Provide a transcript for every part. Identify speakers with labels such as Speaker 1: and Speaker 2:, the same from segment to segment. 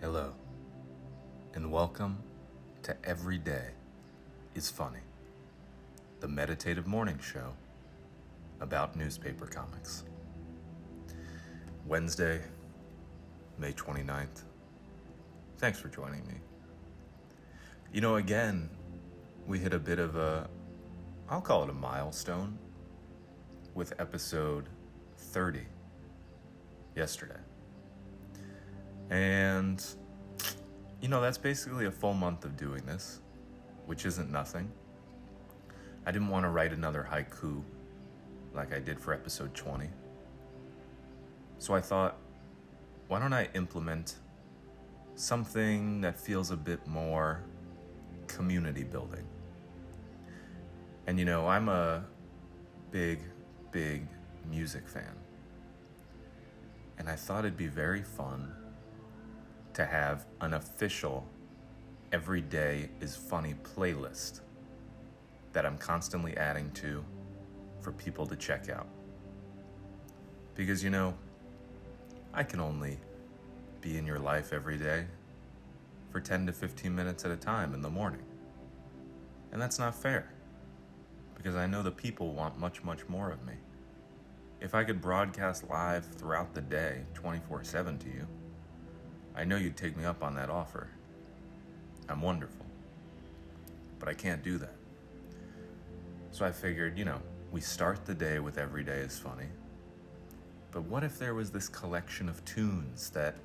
Speaker 1: Hello, and welcome to Every Day is Funny, the meditative morning show about newspaper comics. Wednesday, May 29th. Thanks for joining me. Again, we hit a bit of I'll call it a milestone with episode 30 yesterday. And, that's basically a full month of doing this, which isn't nothing. I didn't want to write another haiku like I did for episode 20. So I thought, why don't I implement something that feels a bit more community building? And I'm a big music fan. And I thought it'd be very fun to have an official Every Day is Funny playlist that I'm constantly adding to for people to check out. Because I can only be in your life every day for 10 to 15 minutes at a time in the morning. And that's not fair, because I know the people want much more of me. If I could broadcast live throughout the day, 24/7 to you, I know you'd take me up on that offer. I'm wonderful. But I can't do that. So I figured, we start the day with Every Day is Funny. But what if there was this collection of tunes that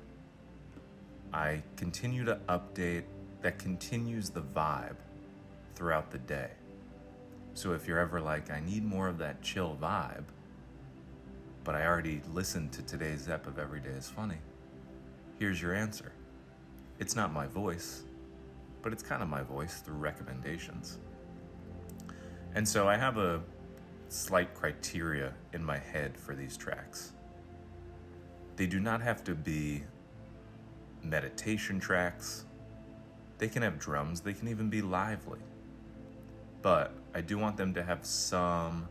Speaker 1: I continue to update, that continues the vibe throughout the day? So if you're ever like, I need more of that chill vibe, but I already listened to today's ep of Every Day is Funny, here's your answer. It's not my voice, but it's kind of my voice through recommendations. And so I have a slight criteria in my head for these tracks. They do not have to be meditation tracks. They can have drums, they can even be lively. But I do want them to have some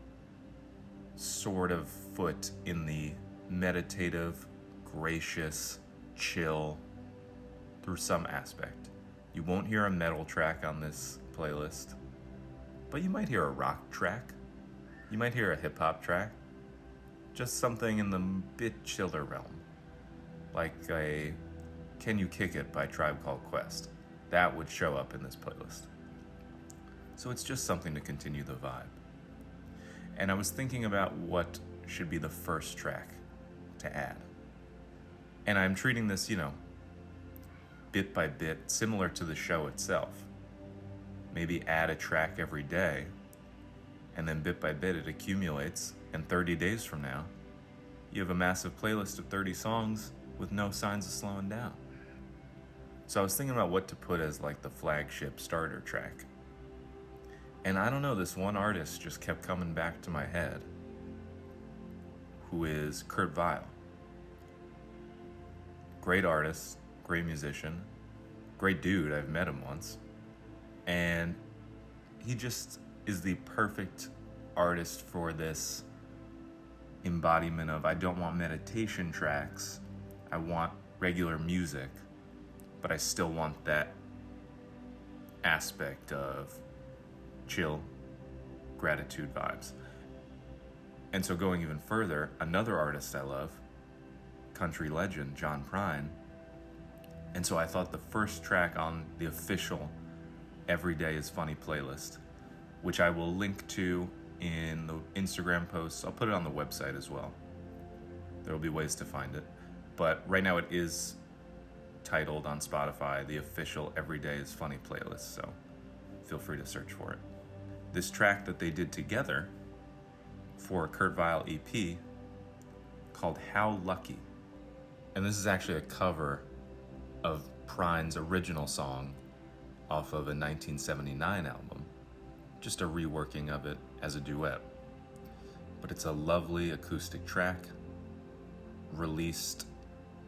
Speaker 1: sort of foot in the meditative, gracious, chill through some aspect. You won't hear a metal track on this playlist, but you might hear a rock track. You might hear a hip-hop track. Just something in the bit chiller realm, like a Can You Kick It by Tribe Called Quest. That would show up in this playlist. So it's just something to continue the vibe. And I was thinking about what should be the first track to add. And I'm treating this, bit by bit, similar to the show itself. Maybe add a track every day, and then bit by bit it accumulates, and 30 days from now, you have a massive playlist of 30 songs with no signs of slowing down. So I was thinking about what to put as like the flagship starter track. And I don't know, this one artist just kept coming back to my head, who is Kurt Vile. Great artist, great musician, great dude. I've met him once. And he just is the perfect artist for this embodiment of, I don't want meditation tracks, I want regular music, but I still want that aspect of chill, gratitude vibes. And so going even further, another artist I love, country legend John Prine. And so I thought the first track on the official Every Day is Funny playlist, which I will link to in the Instagram posts. I'll put it on the website as well. There will be ways to find it. But right now it is titled on Spotify, the official Every Day is Funny playlist, so feel free to search for it. This track that they did together for a Kurt Vile EP called How Lucky. And this is actually a cover of Prine's original song off of a 1979 album. Just a reworking of it as a duet. But it's a lovely acoustic track, released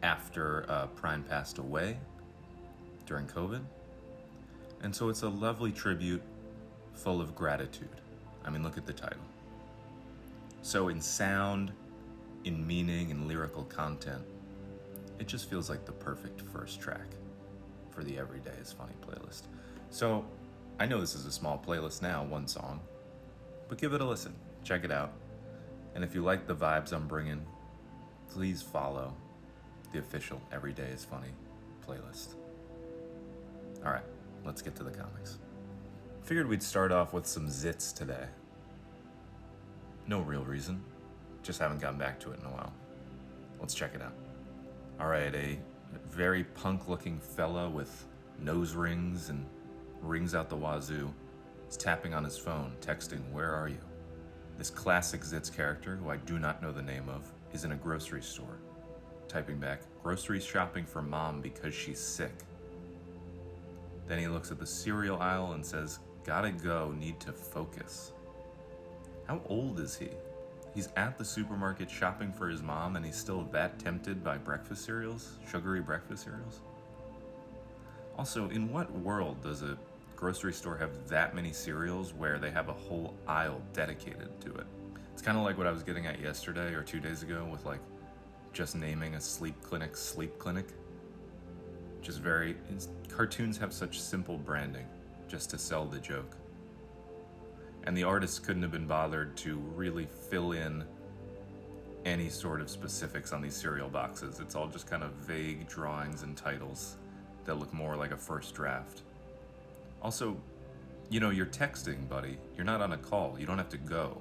Speaker 1: after Prine passed away during COVID. And so it's a lovely tribute full of gratitude. I mean, look at the title. So in sound, in meaning, and lyrical content, it just feels like the perfect first track. for the Everyday is Funny playlist. So, I know this is a small playlist now, one song, but give it a listen. Check it out. And if you like the vibes I'm bringing, please follow the official Everyday is Funny playlist. Alright, let's get to the comics. Figured we'd start off with some zits today. No real reason, just haven't gotten back to it in a while. Let's check it out. Alright, a very punk-looking fella with nose rings and rings out the wazoo is tapping on his phone, texting, "Where are you?" This classic Zits character, who I do not know the name of, is in a grocery store. Typing back, "Grocery shopping for mom because she's sick." Then he looks at the cereal aisle and says, "Gotta go, need to focus." How old is he? He's at the supermarket shopping for his mom and he's still that tempted by breakfast cereals, sugary breakfast cereals? Also, in what world does a grocery store have that many cereals where they have a whole aisle dedicated to it? It's kind of like what I was getting at yesterday or 2 days ago with like just naming a sleep clinic. Just cartoons have such simple branding just to sell the joke. And the artists couldn't have been bothered to really fill in any sort of specifics on these cereal boxes. It's all just kind of vague drawings and titles that look more like a first draft. Also, you're texting, buddy. You're not on a call. You don't have to go.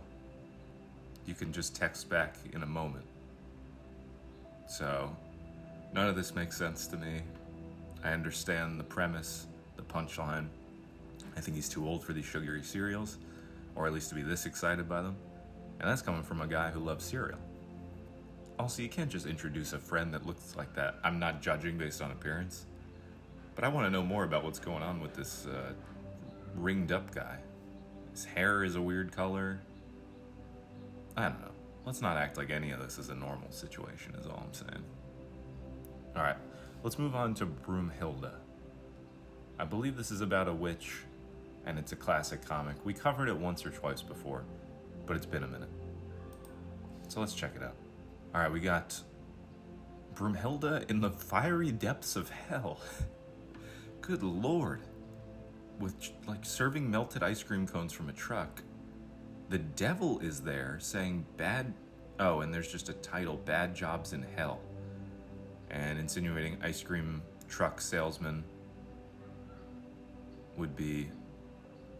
Speaker 1: You can just text back in a moment. So, none of this makes sense to me. I understand the premise, the punchline. I think he's too old for these sugary cereals, or at least to be this excited by them. And that's coming from a guy who loves cereal. Also, you can't just introduce a friend that looks like that. I'm not judging based on appearance, but I want to know more about what's going on with this ringed up guy. His hair is a weird color. I don't know. Let's not act like any of this is a normal situation, is all I'm saying. Alright, let's move on to Broomhilda. I believe this is about a witch, and it's a classic comic. We covered it once or twice before, but it's been a minute. So let's check it out. Alright, we got Broomhilda in the fiery depths of hell. Good lord. With like serving melted ice cream cones from a truck. The devil is there saying and there's just a title, "Bad Jobs in Hell." And insinuating ice cream truck salesman would be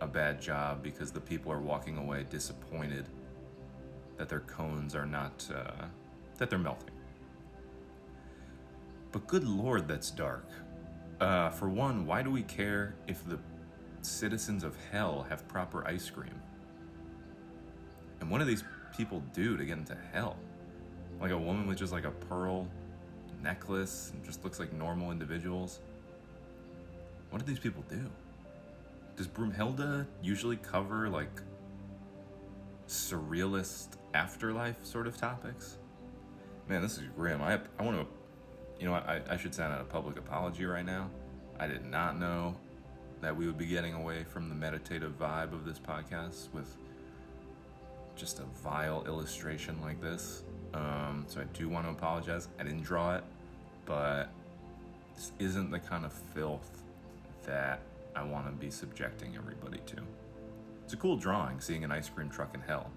Speaker 1: a bad job because the people are walking away disappointed that their cones are not, that they're melting. But good lord, that's dark. For one, why do we care if the citizens of hell have proper ice cream? And what do these people do to get into hell? Like a woman with just like a pearl necklace and just looks like normal individuals? What do these people do? Does Broomhilda usually cover like surrealist afterlife sort of topics? Man, this is grim. I want to, I should send out a public apology right now. I did not know that we would be getting away from the meditative vibe of this podcast with just a vile illustration like this. So I do want to apologize. I didn't draw it, but this isn't the kind of filth that I want to be subjecting everybody to. It's a cool drawing, seeing an ice cream truck in hell.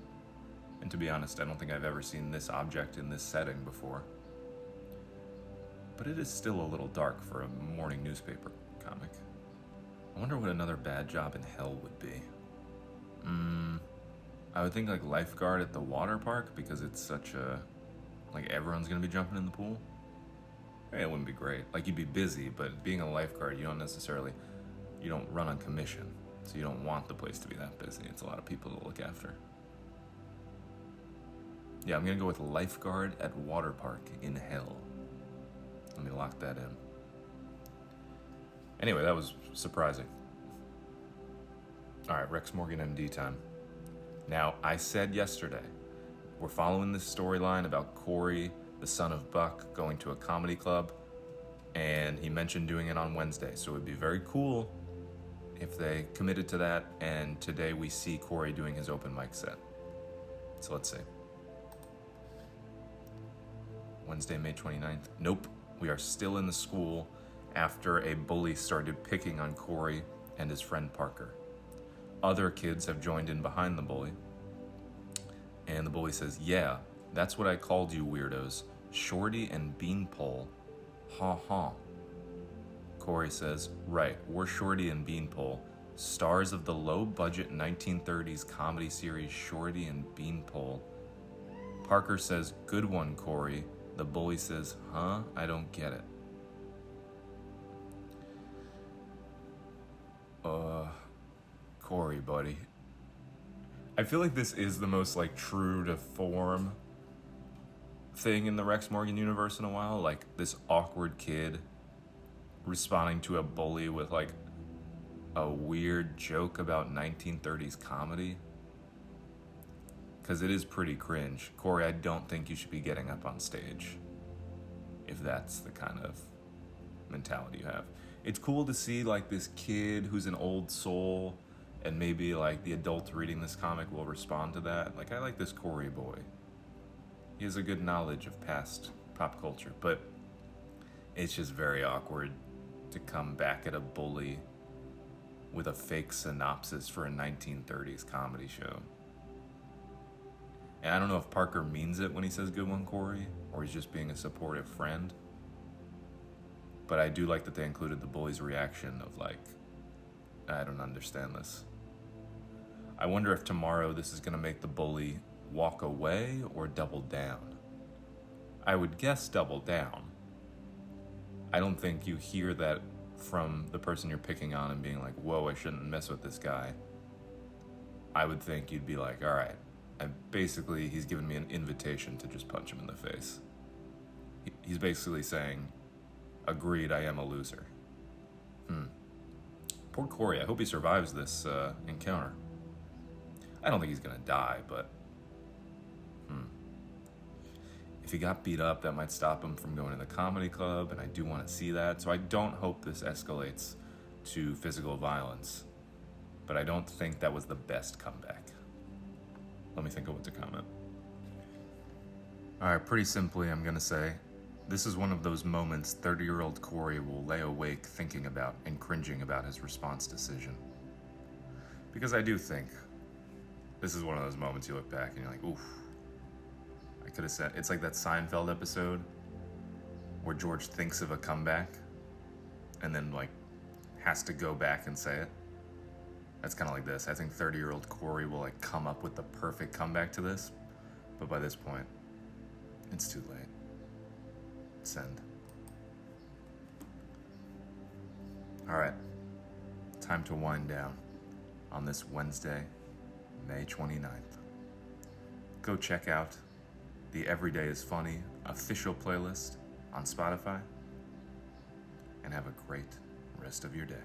Speaker 1: And to be honest, I don't think I've ever seen this object in this setting before. But it is still a little dark for a morning newspaper comic. I wonder what another bad job in hell would be. I would think like lifeguard at the water park because it's such a, like everyone's gonna be jumping in the pool. Hey, it wouldn't be great. Like you'd be busy, but being a lifeguard, you don't run on commission. So you don't want the place to be that busy. It's a lot of people to look after. Yeah, I'm gonna go with lifeguard at water park in hell. Let me lock that in. Anyway, that was surprising. All right, Rex Morgan MD time. Now, I said yesterday, we're following this storyline about Corey, the son of Buck, going to a comedy club, and he mentioned doing it on Wednesday, so it would be very cool if they committed to that, and today we see Corey doing his open mic set. So let's see. Wednesday, May 29th. Nope, we are still in the school, after a bully started picking on Corey and his friend Parker. Other kids have joined in behind the bully, and the bully says, "Yeah, that's what I called you weirdos, Shorty and Beanpole. Ha ha." Corey says, "Right, we're Shorty and Beanpole, stars of the low-budget 1930s comedy series Shorty and Beanpole." Parker says, "Good one, Corey." The bully says, "Huh? I don't get it." Corey, buddy. I feel like this is the most like true to form thing in the Rex Morgan universe in a while. Like this awkward kid responding to a bully with like a weird joke about 1930s comedy. Because it is pretty cringe. Corey, I don't think you should be getting up on stage if that's the kind of mentality you have. It's cool to see like this kid who's an old soul, and maybe like the adults reading this comic will respond to that. Like, I like this Corey boy. He has a good knowledge of past pop culture, but it's just very awkward to come back at a bully with a fake synopsis for a 1930s comedy show. And I don't know if Parker means it when he says "good one, Corey," or he's just being a supportive friend. But I do like that they included the bully's reaction of like, "I don't understand this." I wonder if tomorrow this is going to make the bully walk away or double down. I would guess double down. I don't think you hear that from the person you're picking on and being like, "Whoa, I shouldn't mess with this guy." I would think you'd be like, "All right, basically he's given me an invitation to just punch him in the face." He's basically saying, "Agreed, I am a loser." Poor Corey, I hope he survives this encounter. I don't think he's gonna die, but if he got beat up, that might stop him from going to the comedy club, and I do want to see that. So I don't hope this escalates to physical violence, but I don't think that was the best comeback. Let me think of what to comment. All right, pretty simply, I'm gonna say, this is one of those moments 30-year-old Corey will lay awake thinking about and cringing about his response decision. Because I do think this is one of those moments you look back and you're like, oof, I could have said, it's like that Seinfeld episode where George thinks of a comeback and then like has to go back and say it. That's kind of like this. I think 30-year-old Corey will like come up with the perfect comeback to this, but by this point, it's too late. Send. All right, time to wind down on this Wednesday, May 29th. Go check out the Everyday is Funny official playlist on Spotify, and have a great rest of your day.